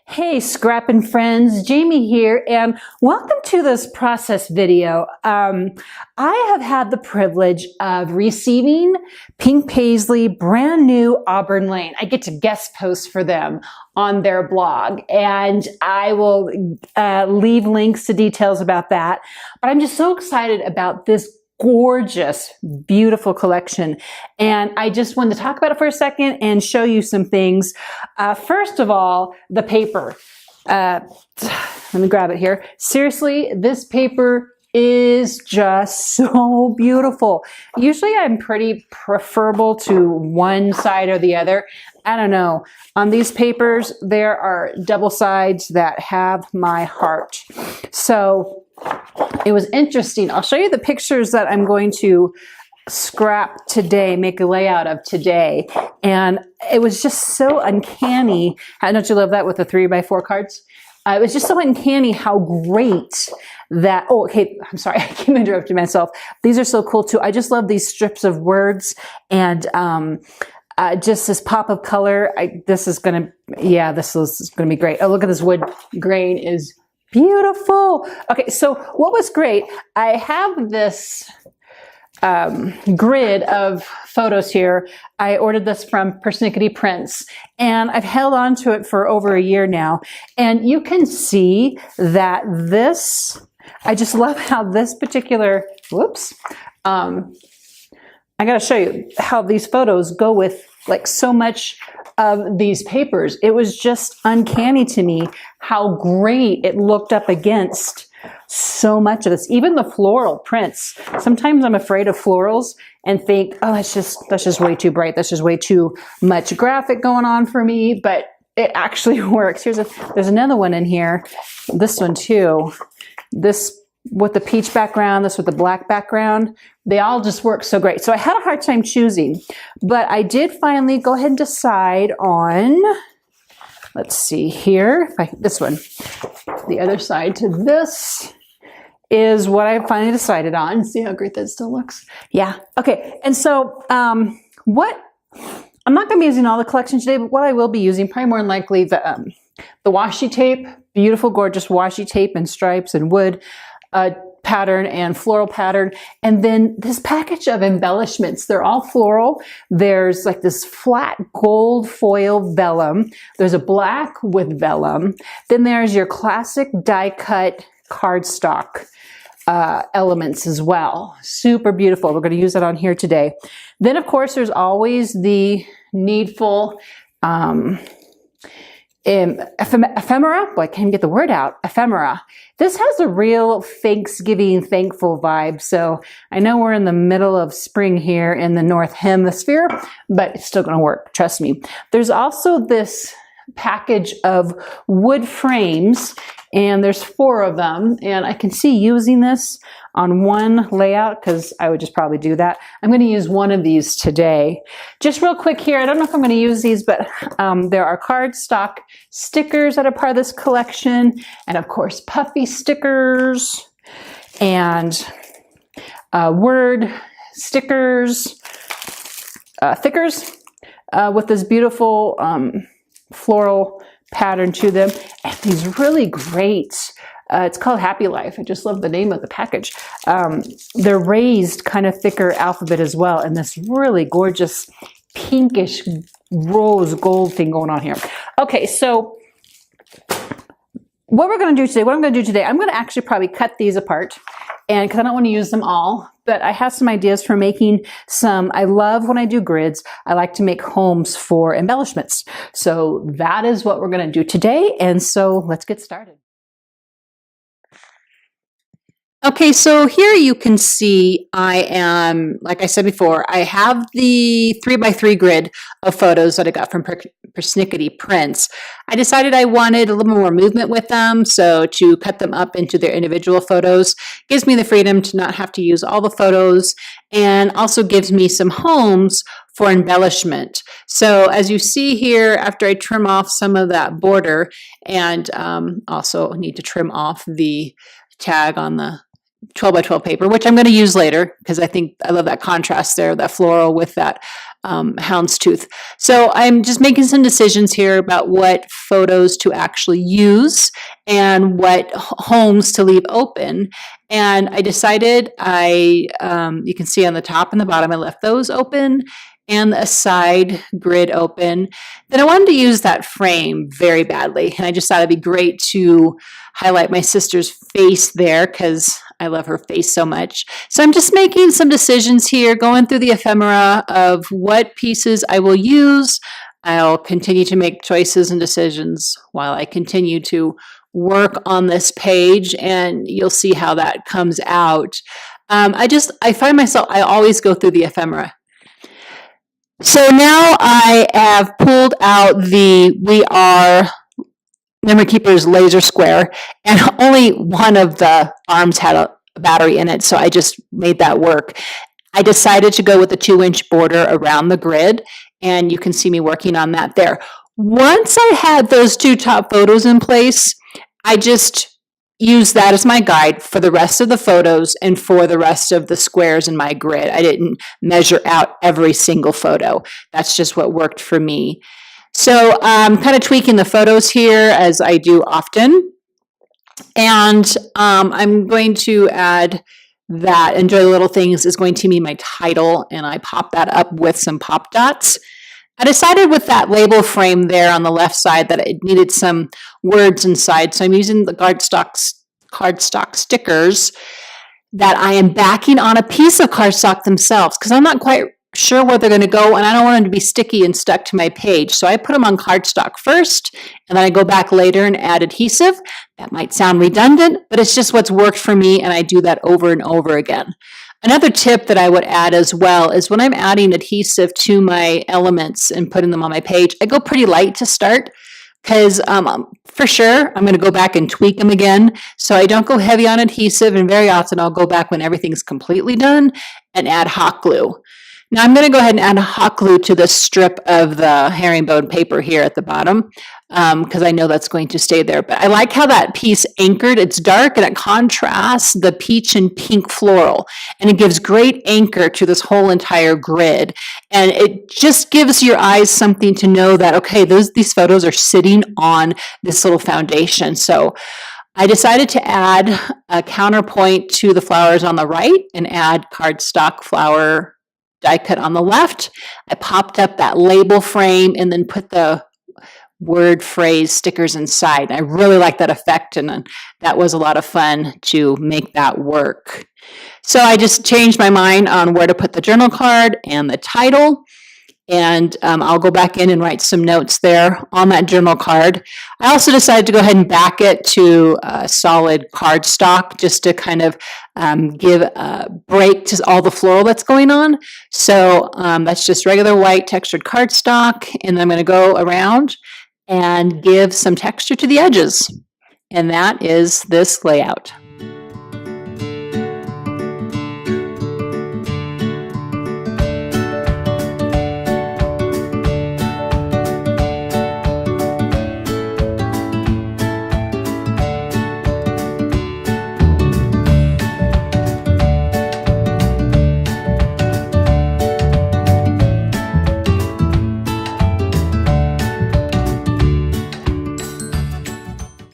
Hey, scrapping friends, Jamie here, and welcome to this process video. I have had the privilege of receiving Pink Paislee brand new Auburn Lane. I get to guest post for them on their blog, and I will leave links to details about that. But I'm just so excited about this gorgeous, beautiful collection. And I just wanted to talk about it for a second and show you some things. First of all, the paper. Let me grab it here. Seriously, this paper is just so beautiful. Usually I'm pretty preferable to one side or the other. I don't know. On these papers, there are double sides that have my heart. So it was interesting. I'll show you the pictures that I'm going to scrap today, make a layout of today. And it was just so uncanny. Don't you love that with the 3x4 cards? It was just so uncanny how great that, oh, okay, I'm sorry, I keep interrupting myself. These are so cool too. I just love these strips of words and just this pop of color. This is gonna be great. Oh, look at this wood grain is beautiful. Okay, so what was great, I have this grid of photos here. I ordered this from Persnickety Prints, and I've held on to it for over a year now. And you can see that this, I just love how this particular, I gotta show you how these photos go with like so much of these papers. It was just uncanny to me how great it looked up against so much of this, even the floral prints. Sometimes I'm afraid of florals and think, oh, that's just way too bright. That's just way too much graphic going on for me, but it actually works. There's another one in here. This one too. This with the peach background, this with the black background. They all just work so great. So I had a hard time choosing, but I did finally go ahead and decide on, let's see here, this one. The other side to this is what I finally decided on. See how great that still looks? Yeah. Okay. And so I'm not going to be using all the collection today, but what I will be using, probably more than likely, the washi tape, beautiful, gorgeous washi tape and stripes and wood pattern and floral pattern. And then this package of embellishments. They're all floral. There's like this flat gold foil vellum. There's a black with vellum. Then there's your classic die cut cardstock elements as well. Super beautiful. We're going to use that on here today. Then of course there's always the needful ephemera. Boy, I can't even get the word out. Ephemera. This has a real Thanksgiving, thankful vibe. So I know we're in the middle of spring here in the North Hemisphere, but it's still going to work. Trust me. There's also this package of wood frames, and there's 4 of them, and I can see using this on one layout because I would just probably do that. I'm going to use one of these today. Just real quick here, I don't know if I'm going to use these, but there are cardstock stickers that are part of this collection, and of course puffy stickers and word stickers, thickers with this beautiful floral pattern to them, and these really great, it's called Happy Life. I just love the name of the package. They're raised kind of thicker alphabet as well, and this really gorgeous pinkish rose gold thing going on here. Okay, so what I'm going to do today, I'm going to actually probably cut these apart, and because I don't want to use them all, but I have some ideas for making some. I love when I do grids, I like to make homes for embellishments. So that is what we're going to do today. And so let's get started. Okay, so here you can see I am, like I said before, I have the 3x3 grid of photos that I got from Persnickety Prints. I decided I wanted a little more movement with them, so to cut them up into their individual photos gives me the freedom to not have to use all the photos, and also gives me some homes for embellishment. So as you see here, after I trim off some of that border, and also need to trim off the tag on the 12 by 12 paper, which I'm going to use later because I think I love that contrast there, that floral with that houndstooth. So I'm just making some decisions here about what photos to actually use and what homes to leave open. And I decided you can see on the top and the bottom, I left those open and a side grid open. Then I wanted to use that frame very badly. And I just thought it'd be great to highlight my sister's face there because I love her face so much. So I'm just making some decisions here, going through the ephemera of what pieces I will use. I'll continue to make choices and decisions while I continue to work on this page, and you'll see how that comes out. I find myself, I always go through the ephemera. So now I have pulled out the We Are Memory Keepers laser square, and only one of the arms had a battery in it, so I just made that work. I decided to go with a 2-inch border around the grid, and you can see me working on that there. Once I had those 2 top photos in place, I just used that as my guide for the rest of the photos and for the rest of the squares in my grid. I didn't measure out every single photo. That's just what worked for me. So I'm kind of tweaking the photos here as I do often. And I'm going to add that Enjoy the Little Things is going to be my title, and I pop that up with some pop dots. I decided with that label frame there on the left side that it needed some words inside, so I'm using the cardstock stickers that I am backing on a piece of cardstock themselves because I'm not quite sure where they're going to go, and I don't want them to be sticky and stuck to my page. So I put them on cardstock first, and then I go back later and add adhesive. That might sound redundant, but it's just what's worked for me, and I do that over and over again. Another tip that I would add as well is when I'm adding adhesive to my elements and putting them on my page, I go pretty light to start because for sure I'm going to go back and tweak them again. So I don't go heavy on adhesive, and very often I'll go back when everything's completely done and add hot glue. Now I'm going to go ahead and add hot glue to the strip of the herringbone paper here at the bottom because I know that's going to stay there. But I like how that piece anchored. It's dark and it contrasts the peach and pink floral, and it gives great anchor to this whole entire grid. And it just gives your eyes something to know that, okay, these photos are sitting on this little foundation. So I decided to add a counterpoint to the flowers on the right and add cardstock flower die cut on the left. I popped up that label frame and then put the word phrase stickers inside. I really like that effect, and that was a lot of fun to make that work. So I just changed my mind on where to put the journal card and the title, and I'll go back in and write some notes there on that journal card. I also decided to go ahead and back it to solid cardstock just to kind of give a break to all the floral that's going on. So that's just regular white textured cardstock, and then I'm going to go around and give some texture to the edges. And that is this layout.